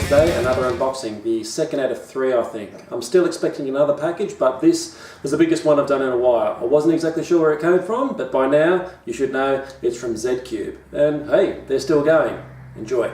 today, another unboxing, the second out of 3 I think. I'm still expecting another package, but this was the biggest one I've done in a while. I wasn't exactly sure where it came from, but by now you should know it's from zcube. And hey, they're still going. Enjoy.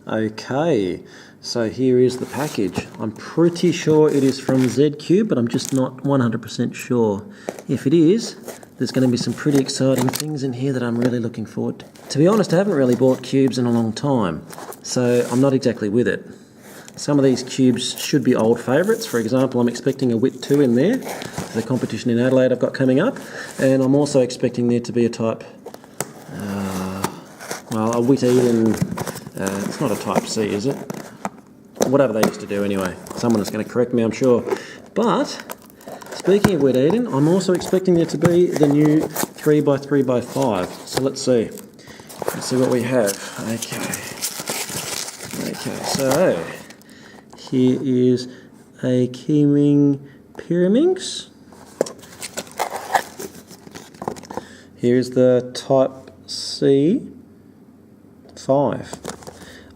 Okay, so here is the package. I'm pretty sure it is from zcube, but I'm just not 100% sure. If it is, there's going to be some pretty exciting things in here that I'm really looking forward to. To be honest, I haven't really bought cubes in a long time, so I'm not exactly with it. Some of these cubes should be old favourites. For example, I'm expecting a Wit II in there, the competition in Adelaide I've got coming up, and I'm also expecting there to be a type, a Witeden, it's not a Type C, is it? Whatever they used to do anyway. Someone is going to correct me, I'm sure. But speaking of Witeden, I'm also expecting there to be the new 3x3x5. So let's see. Let's see what we have. Okay, so here is a Ming Pyraminx. Here's the Type C V.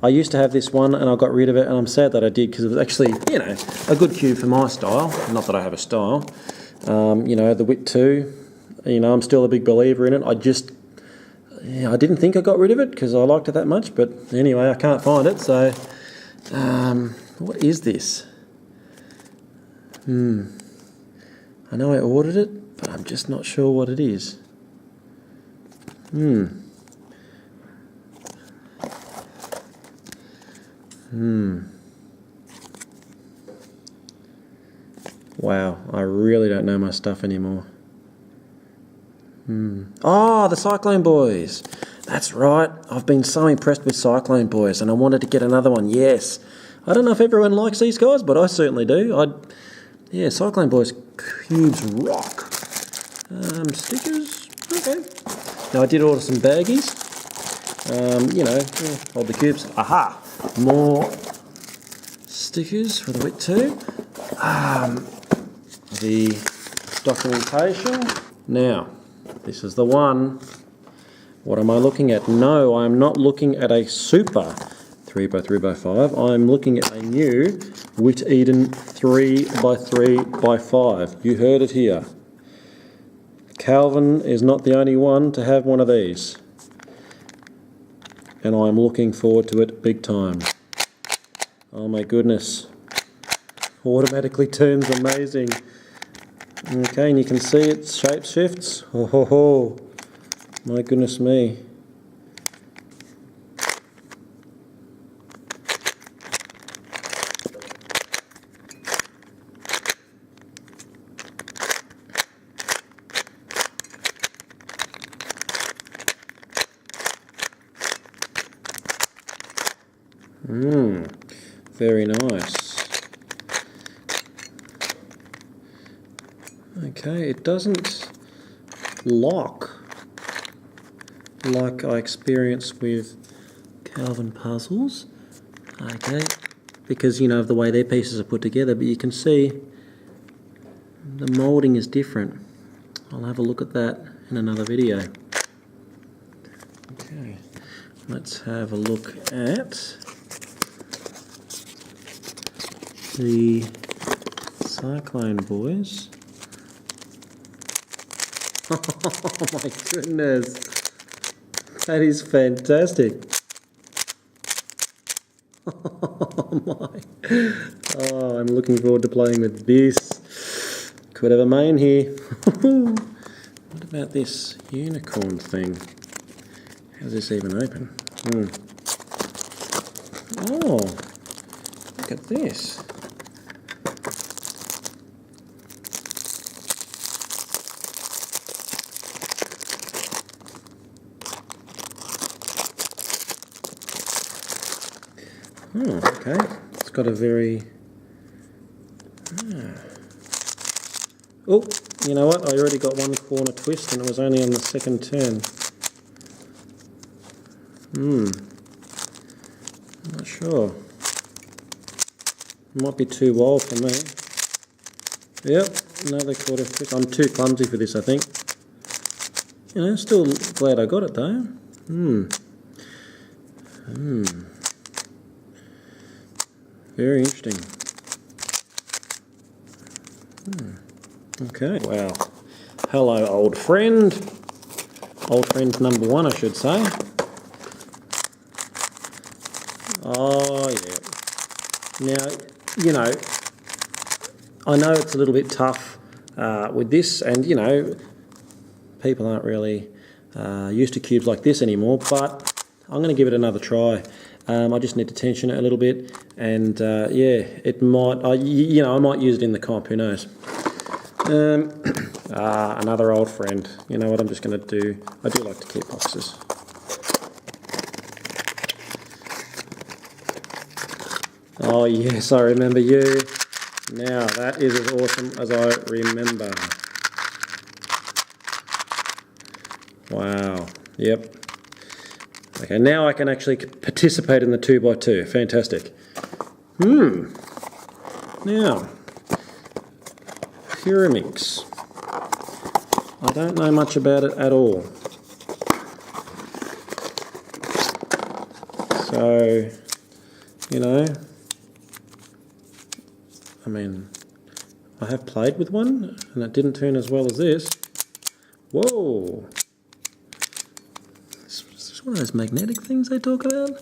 I used to have this one and I got rid of it, and I'm sad that I did because it was actually, you know, a good cube for my style. Not that I have a style. You know, the Wit II, you know, I'm still a big believer in it. I didn't think I got rid of it because I liked it that much, but anyway, I can't find it, so what is this? I know I ordered it, but I'm just not sure what it is. Wow, I really don't know my stuff anymore. Oh, the Cyclone Boys. That's right. I've been so impressed with Cyclone Boys and I wanted to get another one. Yes. I don't know if everyone likes these guys, but I certainly do. Yeah, Cyclone Boys cubes rock. Stickers. Okay. Now I did order some baggies. You know, hold the cubes. Aha! More stickers for the Wit II. The documentation. Now, this is the one. What am I looking at? No, I'm not looking at a super 3x3x5. I'm looking at a new Witeden 3x3x5. You heard it here. Calvin is not the only one to have one of these. And I'm looking forward to it big time. Oh my goodness. Automatically turns amazing. Okay, and you can see it shape shifts. Oh ho ho. My goodness me. Very nice. Okay, it doesn't lock like I experienced with Calvin puzzles. Okay, because you know of the way their pieces are put together, but you can see the moulding is different. I'll have a look at that in another video. Okay, let's have a look at the Cyclone Boys. Oh my goodness, that is fantastic. Oh, I'm looking forward to playing with this. Could have a main here. What about this unicorn thing? How's this even open? Oh, look at this. Oh, okay. It's got a very... Oh, you know what? I already got one corner twist and it was only on the second turn. I'm not sure. It might be too wild for me. Yep, another quarter twist. I'm too clumsy for this, I think. You know, still glad I got it though. Very interesting. Okay, wow. Hello, old friend. Old friend number one, I should say. Oh, yeah. Now, you know, I know it's a little bit tough with this, and, you know, people aren't really used to cubes like this anymore, but I'm going to give it another try. I just need to tension it a little bit, and yeah, it might, you know, I might use it in the comp, who knows. Another old friend. You know what I'm just going to do? I do like to keep boxes. Oh yes, I remember you. Now that is as awesome as I remember. Wow. Yep. Okay, now I can actually participate in the 2x2. Fantastic. Now, Pyraminx. I don't know much about it at all. So, you know, I mean, I have played with one and it didn't turn as well as this. Whoa! Is this one of those magnetic things they talk about?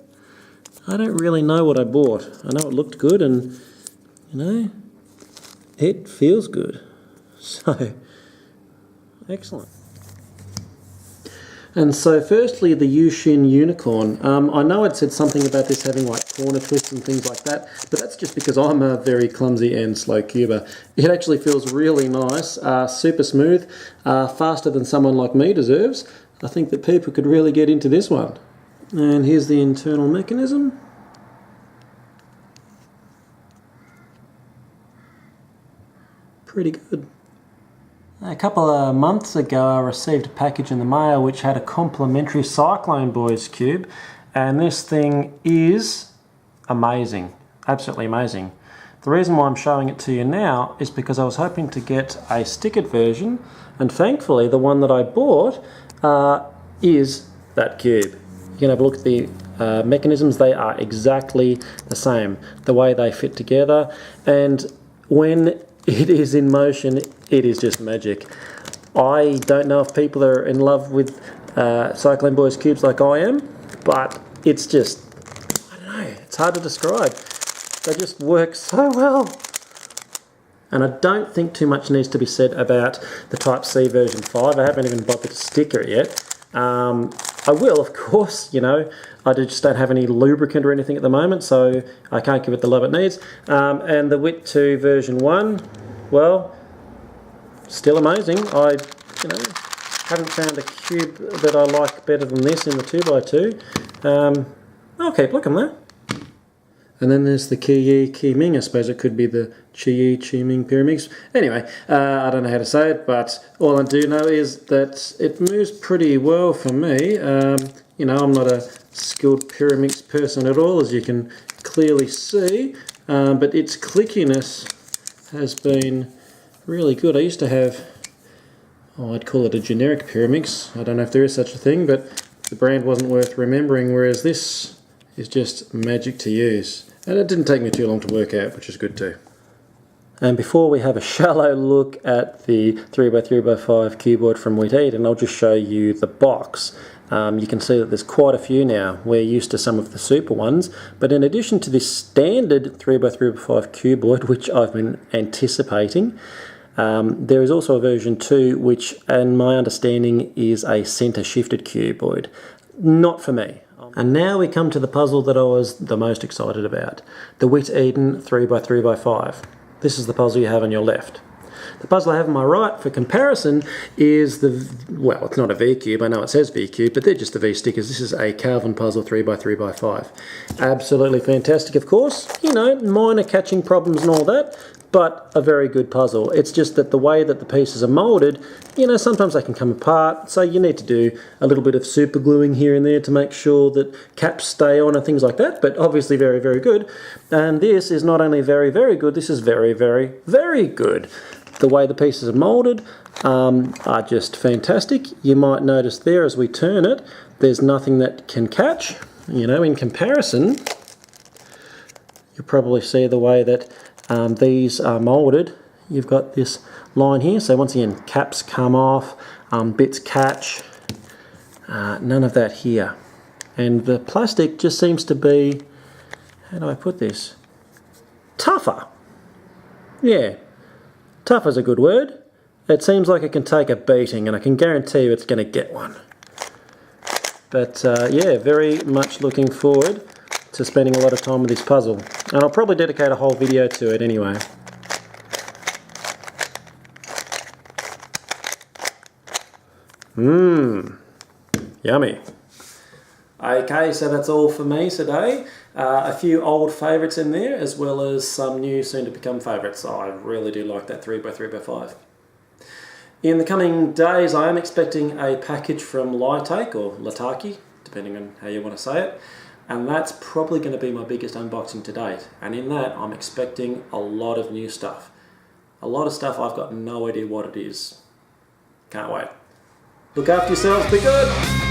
I don't really know what I bought. I know it looked good and, you know, it feels good. So, excellent. And so firstly, the Yuxin Unicorn. I know it said something about this having like corner twists and things like that, but that's just because I'm a very clumsy and slow cuber. It actually feels really nice, super smooth, faster than someone like me deserves. I think that people could really get into this one. And here's the internal mechanism. Pretty good. A couple of months ago I received a package in the mail which had a complimentary Cyclone Boys cube, and this thing is amazing, absolutely amazing. The reason why I'm showing it to you now is because I was hoping to get a stickered version, and thankfully the one that I bought is that cube. You can have a look at the mechanisms. They are exactly the same, the way they fit together, and when it is in motion, it is just magic. I don't know if people are in love with Cyclone Boys cubes like I am, but it's just, I don't know, it's hard to describe. They just work so well. And I don't think too much needs to be said about the Type C version 5. I haven't even bothered to sticker it yet. I will, of course, you know. I just don't have any lubricant or anything at the moment, so I can't give it the love it needs. And the Wit II version 1, well, still amazing. I, you know, haven't found a cube that I like better than this in the 2x2. I'll keep looking there. And then there's the Ming. I suppose it could be the Ming Pyraminx. Anyway, I don't know how to say it, but all I do know is that it moves pretty well for me. You know, I'm not a skilled Pyraminx person at all, as you can clearly see, but its clickiness has been really good. I used to have, I'd call it a generic Pyraminx. I don't know if there is such a thing, but the brand wasn't worth remembering, whereas this is just magic to use. And it didn't take me too long to work out, which is good too. And before we have a shallow look at the 3x3x5 cuboid from Witeden, I'll just show you the box. You can see that there's quite a few now. We're used to some of the super ones, but in addition to this standard 3x3x5 cuboid, which I've been anticipating, there is also a version 2, which, in my understanding, is a centre shifted cuboid. Not for me. And now we come to the puzzle that I was the most excited about, the Witeden 3x3x5. This is the puzzle you have on your left. The puzzle I have on my right, for comparison, is the, well, it's not a V cube, I know it says V cube, but they're just the V stickers. This is a Calvin puzzle 3x3x5. Absolutely fantastic, of course. You know, minor catching problems and all that, but a very good puzzle. It's just that the way that the pieces are moulded, you know, sometimes they can come apart, so you need to do a little bit of super gluing here and there to make sure that caps stay on and things like that, but obviously very, very good. And this is not only very, very good, this is very, very, very good. The way the pieces are moulded are just fantastic. You might notice there as we turn it, there's nothing that can catch. You know, in comparison, you'll probably see the way that these are moulded. You've got this line here, so once again, caps come off, bits catch, none of that here. And the plastic just seems to be, how do I put this? Tougher. Yeah, tough is a good word. It seems like it can take a beating, and I can guarantee you it's going to get one. But yeah, very much looking forward to spending a lot of time with this puzzle. And I'll probably dedicate a whole video to it anyway. Yummy. Okay, so that's all for me today. A few old favourites in there, as well as some new soon to become favourites. I really do like that 3x3x5. In the coming days, I am expecting a package from Litake, or Lataki, depending on how you want to say it. And that's probably going to be my biggest unboxing to date. And in that, I'm expecting a lot of new stuff. A lot of stuff I've got no idea what it is. Can't wait. Look after yourselves, be good!